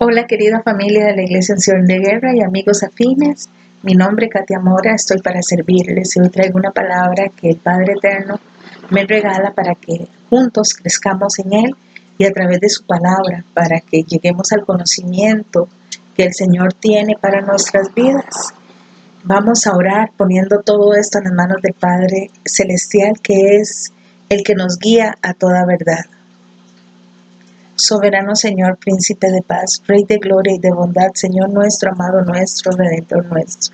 Hola querida familia de la Iglesia Unción de Guerra y amigos afines, mi nombre es Katia Mora, estoy para servirles y hoy traigo una palabra que el Padre Eterno me regala para que juntos crezcamos en Él y a través de su palabra para que lleguemos al conocimiento que el Señor tiene para nuestras vidas. Vamos a orar poniendo todo esto en las manos del Padre Celestial, que es el que nos guía a toda verdad. Soberano Señor, Príncipe de paz, Rey de gloria y de bondad, Señor nuestro, amado nuestro, Redentor nuestro.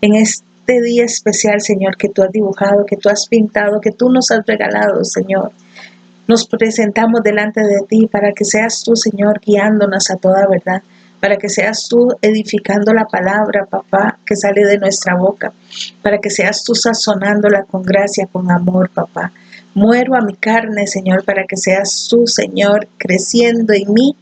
En este día especial, Señor, que tú has dibujado, que tú has pintado, que tú nos has regalado, Señor, nos presentamos delante de ti para que seas tú, Señor, guiándonos a toda verdad, para que seas tú edificando la palabra, papá, que sale de nuestra boca, para que seas tú sazonándola con gracia, con amor, papá. Muero a mi carne, Señor, para que seas tú, Señor, creciendo en mí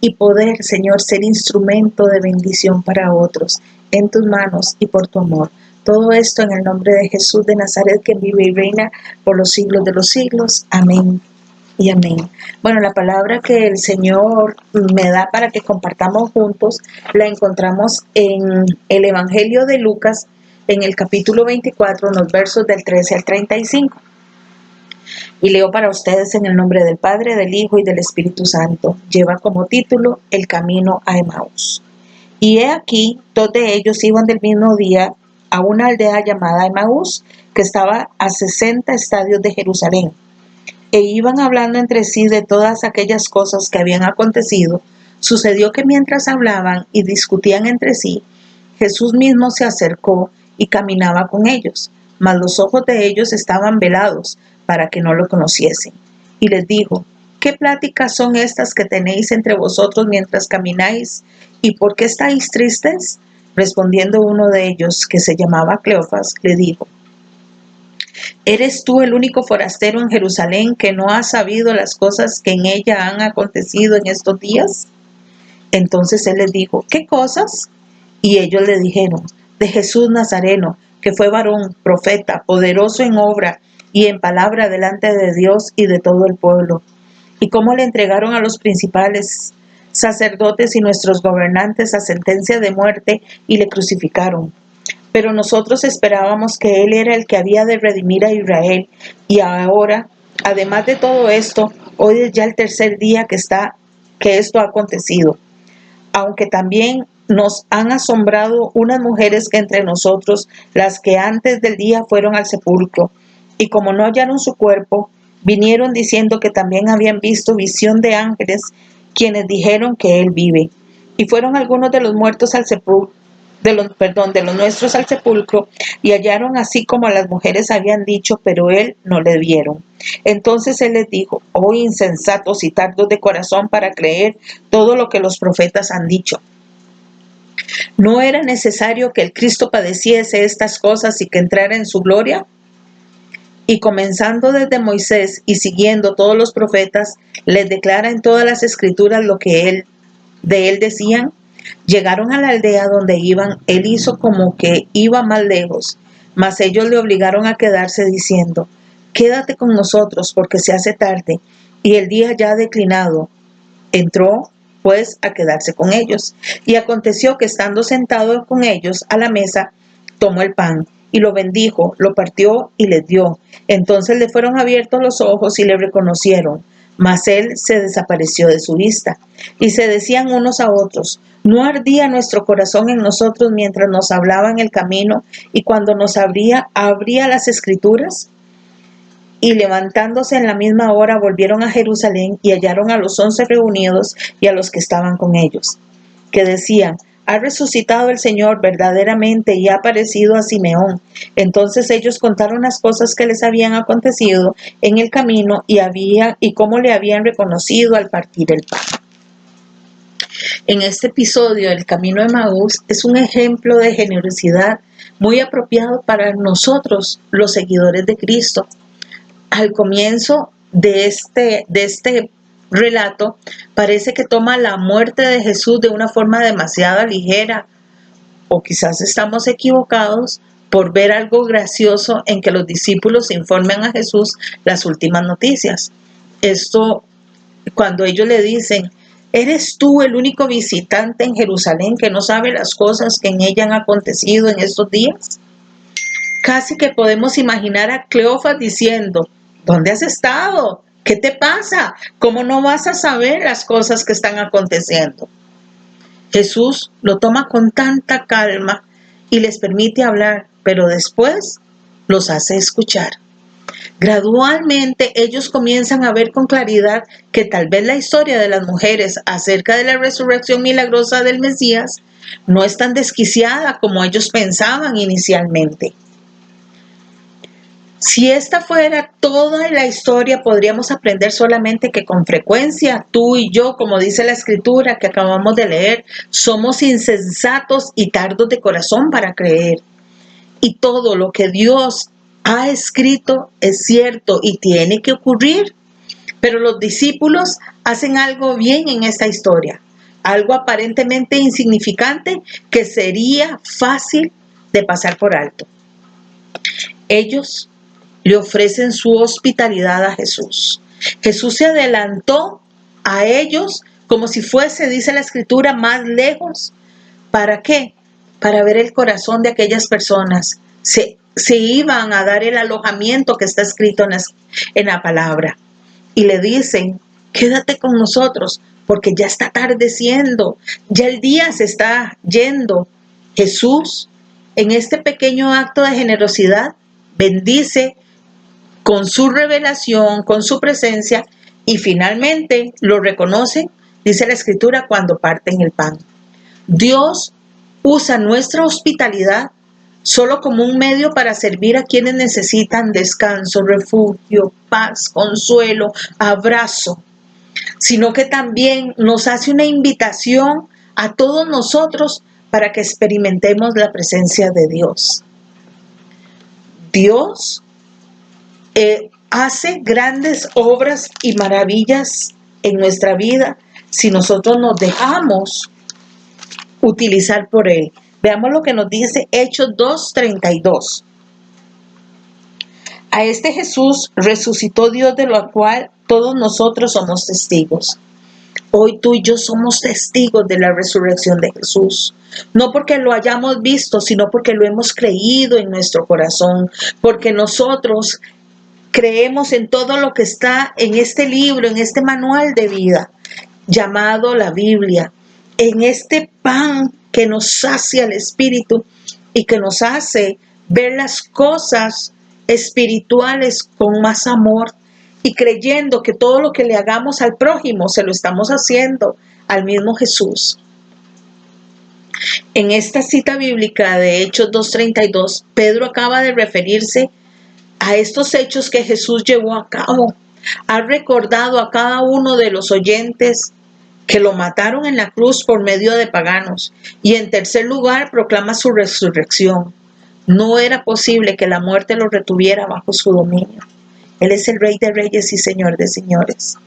y poder, Señor, ser instrumento de bendición para otros, en tus manos y por tu amor. Todo esto en el nombre de Jesús de Nazaret, que vive y reina por los siglos de los siglos. Amén y amén. Bueno, la palabra que el Señor me da para que compartamos juntos la encontramos en el Evangelio de Lucas, en el capítulo 24, en los versos del 13 al 35. Y leo para ustedes en el nombre del Padre, del Hijo y del Espíritu Santo. Lleva como título El camino a Emaús. Y he aquí, dos de ellos iban del mismo día a una aldea llamada Emaús, que estaba a 60 estadios de Jerusalén. E iban hablando entre sí de todas aquellas cosas que habían acontecido. Sucedió que mientras hablaban y discutían entre sí, Jesús mismo se acercó y caminaba con ellos, mas los ojos de ellos estaban velados para que no lo conociesen. Y les dijo: ¿Qué pláticas son estas que tenéis entre vosotros mientras camináis? ¿Y por qué estáis tristes? Respondiendo uno de ellos, que se llamaba Cleofas, le dijo: ¿Eres tú el único forastero en Jerusalén que no ha sabido las cosas que en ella han acontecido en estos días? Entonces él les dijo: ¿Qué cosas? Y ellos le dijeron: de Jesús Nazareno, que fue varón, profeta, poderoso en obra y en palabra delante de Dios y de todo el pueblo. Y cómo le entregaron a los principales sacerdotes y nuestros gobernantes a sentencia de muerte y le crucificaron. Pero nosotros esperábamos que Él era el que había de redimir a Israel. Y ahora, además de todo esto, hoy es ya el tercer día que esto ha acontecido. Aunque también nos han asombrado unas mujeres que entre nosotros, las que antes del día fueron al sepulcro, y como no hallaron su cuerpo, vinieron diciendo que también habían visto visión de ángeles, quienes dijeron que Él vive. Y fueron algunos de los muertos al sepulcro, de los nuestros al sepulcro, y hallaron así como las mujeres habían dicho, pero Él no le vieron. Entonces Él les dijo: oh insensatos y tardos de corazón para creer todo lo que los profetas han dicho. ¿No era necesario que el Cristo padeciese estas cosas y que entrara en su gloria? Y comenzando desde Moisés y siguiendo todos los profetas, les declara en todas las escrituras lo que de él decían. Llegaron a la aldea donde iban. Él hizo como que iba más lejos, mas ellos le obligaron a quedarse diciendo: quédate con nosotros porque se hace tarde y el día ya ha declinado. Entró pues a quedarse con ellos. Y aconteció que estando sentado con ellos a la mesa, tomó el pan y lo bendijo, lo partió y les dio. Entonces le fueron abiertos los ojos y le reconocieron, mas él se desapareció de su vista. Y se decían unos a otros: ¿no ardía nuestro corazón en nosotros mientras nos hablaba en el camino y cuando nos abría las escrituras? Y levantándose en la misma hora volvieron a Jerusalén y hallaron a los 11 reunidos y a los que estaban con ellos, que decían: ha resucitado el Señor verdaderamente y ha aparecido a Simeón. Entonces ellos contaron las cosas que les habían acontecido en el camino y cómo le habían reconocido al partir el pan. En este episodio, el camino de Emaús es un ejemplo de generosidad muy apropiado para nosotros, los seguidores de Cristo. Al comienzo de este relato, parece que toma la muerte de Jesús de una forma demasiado ligera, o quizás estamos equivocados por ver algo gracioso en que los discípulos informen a Jesús las últimas noticias. Esto, cuando ellos le dicen: ¿Eres tú el único visitante en Jerusalén que no sabe las cosas que en ella han acontecido en estos días? Casi que podemos imaginar a Cleofas diciendo, ¿dónde has estado? ¿Qué te pasa? ¿Cómo no vas a saber las cosas que están aconteciendo? Jesús lo toma con tanta calma y les permite hablar, pero después los hace escuchar. Gradualmente ellos comienzan a ver con claridad que tal vez la historia de las mujeres acerca de la resurrección milagrosa del Mesías no es tan desquiciada como ellos pensaban inicialmente. Si esta fuera toda la historia, podríamos aprender solamente que con frecuencia tú y yo, como dice la escritura que acabamos de leer, somos insensatos y tardos de corazón para creer. Y todo lo que Dios ha escrito es cierto y tiene que ocurrir. Pero los discípulos hacen algo bien en esta historia, algo aparentemente insignificante que sería fácil de pasar por alto. Ellos le ofrecen su hospitalidad a Jesús. Jesús se adelantó a ellos como si fuese, dice la escritura, más lejos. ¿Para qué? Para ver el corazón de aquellas personas. Se iban a dar el alojamiento que está escrito en la palabra. Y le dicen, quédate con nosotros porque ya está atardeciendo, ya el día se está yendo. Jesús, en este pequeño acto de generosidad, bendice con su revelación, con su presencia, y finalmente lo reconocen, dice la escritura, cuando parten el pan. Dios usa nuestra hospitalidad solo como un medio para servir a quienes necesitan descanso, refugio, paz, consuelo, abrazo, sino que también nos hace una invitación a todos nosotros para que experimentemos la presencia de Dios. Dios hace grandes obras y maravillas en nuestra vida si nosotros nos dejamos utilizar por Él. Veamos lo que nos dice Hechos 2:32. A este Jesús resucitó Dios, de lo cual todos nosotros somos testigos. Hoy tú y yo somos testigos de la resurrección de Jesús. No porque lo hayamos visto, sino porque lo hemos creído en nuestro corazón. Porque nosotros creemos en todo lo que está en este libro, en este manual de vida, llamado la Biblia. En este pan que nos sacia el espíritu y que nos hace ver las cosas espirituales con más amor, y creyendo que todo lo que le hagamos al prójimo se lo estamos haciendo al mismo Jesús. En esta cita bíblica de Hechos 2:32, Pedro acaba de referirse a estos hechos que Jesús llevó a cabo. Ha recordado a cada uno de los oyentes que lo mataron en la cruz por medio de paganos, y en tercer lugar proclama su resurrección. No era posible que la muerte lo retuviera bajo su dominio. Él es el Rey de Reyes y Señor de Señores.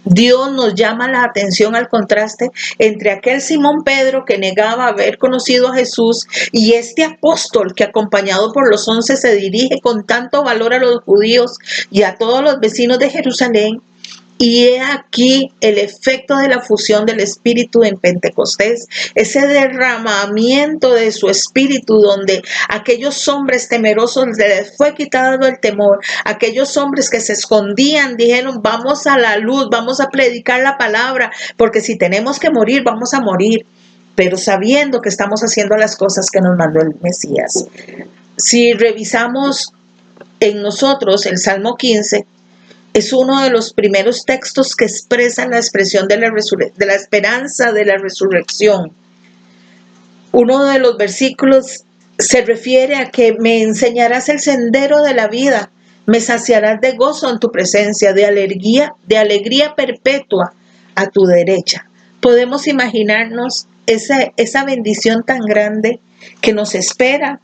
Dios nos llama la atención al contraste entre aquel Simón Pedro que negaba haber conocido a Jesús y este apóstol que, acompañado por los 11, se dirige con tanto valor a los judíos y a todos los vecinos de Jerusalén. Y he aquí el efecto de la fusión del Espíritu en Pentecostés, ese derramamiento de su Espíritu, donde aquellos hombres temerosos les fue quitado el temor. Aquellos hombres que se escondían dijeron, vamos a la luz, vamos a predicar la palabra, porque si tenemos que morir, vamos a morir, pero sabiendo que estamos haciendo las cosas que nos mandó el Mesías. Si revisamos en nosotros el Salmo 15, es uno de los primeros textos que expresan la expresión de la esperanza de la resurrección. Uno de los versículos se refiere a que me enseñarás el sendero de la vida, me saciarás de gozo en tu presencia, de alegría perpetua a tu derecha. Podemos imaginarnos esa bendición tan grande que nos espera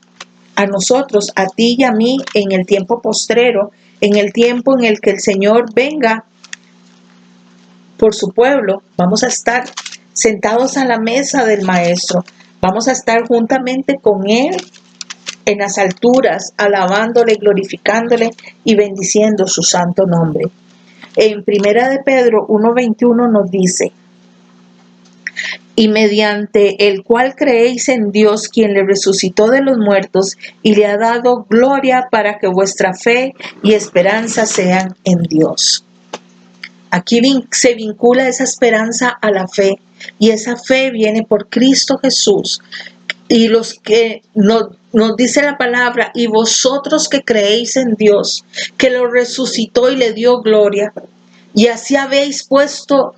a nosotros, a ti y a mí, en el tiempo postrero, en el tiempo en el que el Señor venga por su pueblo. Vamos a estar sentados a la mesa del Maestro. Vamos a estar juntamente con Él en las alturas, alabándole, glorificándole y bendiciendo su santo nombre. En Primera de Pedro 1:21 nos dice, y mediante el cual creéis en Dios, quien le resucitó de los muertos y le ha dado gloria, para que vuestra fe y esperanza sean en Dios. Aquí se vincula esa esperanza a la fe, y esa fe viene por Cristo Jesús. Y los que nos dice la palabra, y vosotros que creéis en Dios, que lo resucitó y le dio gloria, y así habéis puesto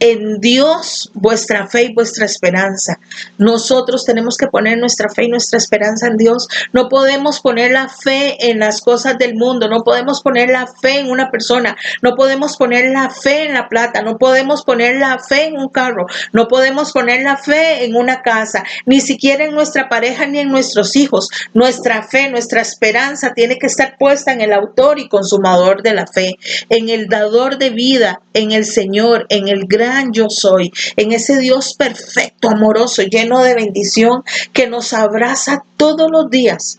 en Dios vuestra fe y vuestra esperanza. Nosotros tenemos que poner nuestra fe y nuestra esperanza en Dios. No podemos poner la fe en las cosas del mundo, no podemos poner la fe en una persona, no podemos poner la fe en la plata, no podemos poner la fe en un carro, no podemos poner la fe en una casa, ni siquiera en nuestra pareja ni en nuestros hijos. Nuestra fe, nuestra esperanza tiene que estar puesta en el autor y consumador de la fe, en el dador de vida, en el Señor, en el gran yo soy, en ese Dios perfecto, amoroso, lleno de bendición, que nos abraza todos los días,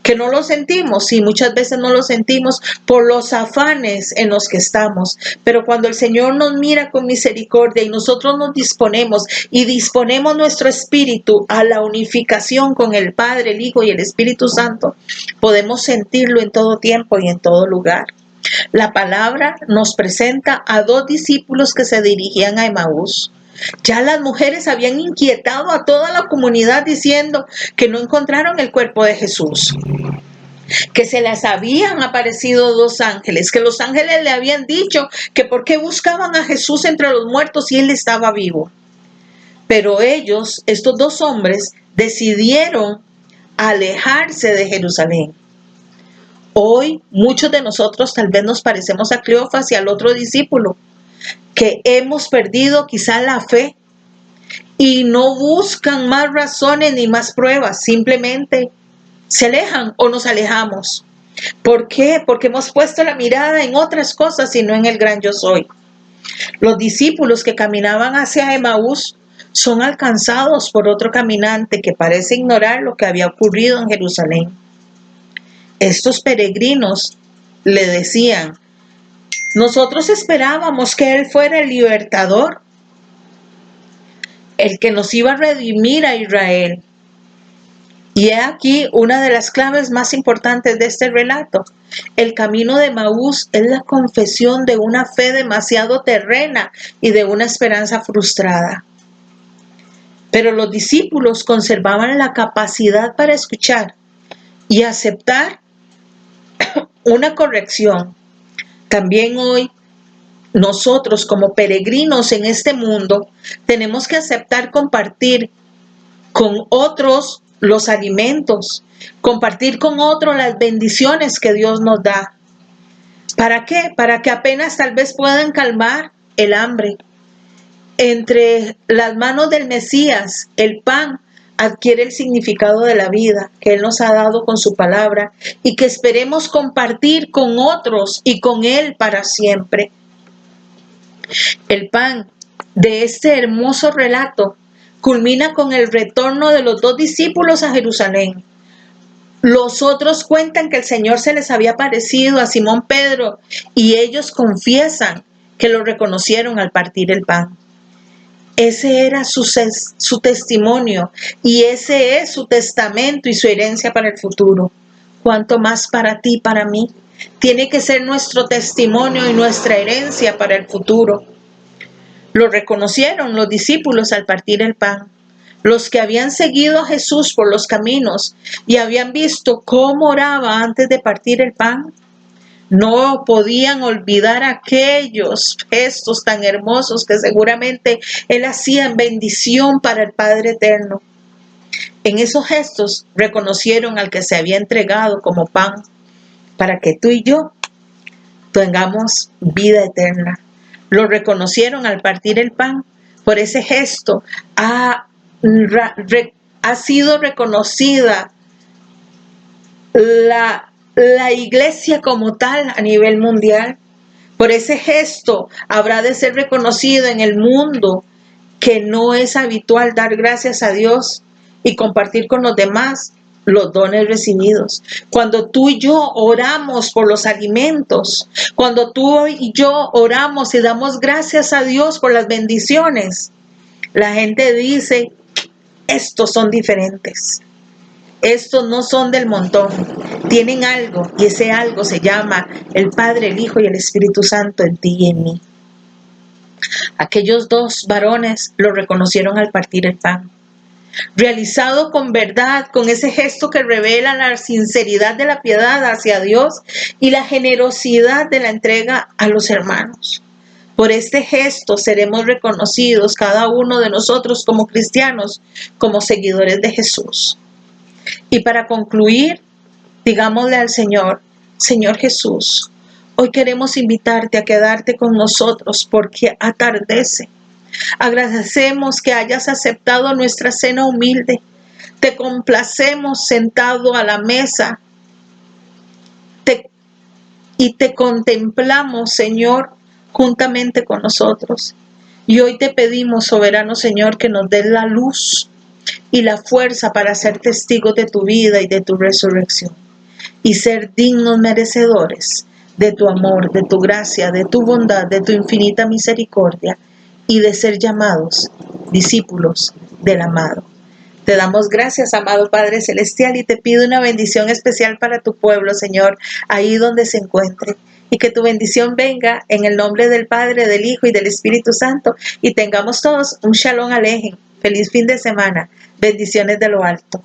que no lo sentimos, y muchas veces no lo sentimos por los afanes en los que estamos, pero cuando el Señor nos mira con misericordia y nosotros nos disponemos y disponemos nuestro espíritu a la unificación con el Padre, el Hijo y el Espíritu Santo, podemos sentirlo en todo tiempo y en todo lugar. La palabra nos presenta a dos discípulos que se dirigían a Emaús. Ya las mujeres habían inquietado a toda la comunidad diciendo que no encontraron el cuerpo de Jesús, que se les habían aparecido dos ángeles, que los ángeles le habían dicho que por qué buscaban a Jesús entre los muertos si él estaba vivo. Pero ellos, estos dos hombres, decidieron alejarse de Jerusalén. Hoy muchos de nosotros tal vez nos parecemos a Cleofas y al otro discípulo, que hemos perdido quizá la fe y no buscan más razones ni más pruebas, simplemente se alejan o nos alejamos. ¿Por qué? Porque hemos puesto la mirada en otras cosas y no en el gran yo soy. Los discípulos que caminaban hacia Emaús son alcanzados por otro caminante que parece ignorar lo que había ocurrido en Jerusalén. Estos peregrinos le decían: nosotros esperábamos que Él fuera el libertador, el que nos iba a redimir a Israel. Y he aquí una de las claves más importantes de este relato. El camino de Emaús es la confesión de una fe demasiado terrena y de una esperanza frustrada. Pero los discípulos conservaban la capacidad para escuchar y aceptar una corrección. También hoy, nosotros como peregrinos en este mundo, tenemos que aceptar compartir con otros los alimentos, compartir con otros las bendiciones que Dios nos da. ¿Para qué? Para que apenas tal vez puedan calmar el hambre. Entre las manos del Mesías, el pan adquiere el significado de la vida que Él nos ha dado con su palabra y que esperemos compartir con otros y con Él para siempre. El pan de este hermoso relato culmina con el retorno de los dos discípulos a Jerusalén. Los otros cuentan que el Señor se les había aparecido a Simón Pedro y ellos confiesan que lo reconocieron al partir el pan. Ese era su testimonio y ese es su testamento y su herencia para el futuro. ¿Cuánto más para ti y para mí? Tiene que ser nuestro testimonio y nuestra herencia para el futuro. Lo reconocieron los discípulos al partir el pan. Los que habían seguido a Jesús por los caminos y habían visto cómo oraba antes de partir el pan, no podían olvidar aquellos gestos tan hermosos que seguramente Él hacía en bendición para el Padre Eterno. En esos gestos reconocieron al que se había entregado como pan para que tú y yo tengamos vida eterna. Lo reconocieron al partir el pan. Por ese gesto ha sido reconocida la iglesia como tal a nivel mundial. Por ese gesto habrá de ser reconocido en el mundo que no es habitual dar gracias a Dios y compartir con los demás los dones recibidos. Cuando tú y yo oramos por los alimentos, cuando tú y yo oramos y damos gracias a Dios por las bendiciones, La gente dice, estos son diferentes. Estos no son del montón, tienen algo y ese algo se llama el Padre, el Hijo y el Espíritu Santo en ti y en mí. Aquellos dos varones lo reconocieron al partir el pan, realizado con verdad, con ese gesto que revela la sinceridad de la piedad hacia Dios y la generosidad de la entrega a los hermanos. Por este gesto seremos reconocidos cada uno de nosotros como cristianos, como seguidores de Jesús. Y para concluir, digámosle al Señor, Señor Jesús, hoy queremos invitarte a quedarte con nosotros porque atardece. Agradecemos que hayas aceptado nuestra cena humilde. Te complacemos sentado a la mesa y te contemplamos, Señor, juntamente con nosotros. Y hoy te pedimos, soberano Señor, que nos des la luz y la fuerza para ser testigos de tu vida y de tu resurrección y ser dignos merecedores de tu amor, de tu gracia, de tu bondad, de tu infinita misericordia y de ser llamados discípulos del amado. Te damos gracias, amado Padre Celestial, y te pido una bendición especial para tu pueblo, Señor, ahí donde se encuentre. Y que tu bendición venga en el nombre del Padre, del Hijo y del Espíritu Santo. Y tengamos todos un Shalom Alejem. Feliz fin de semana. Bendiciones de lo alto.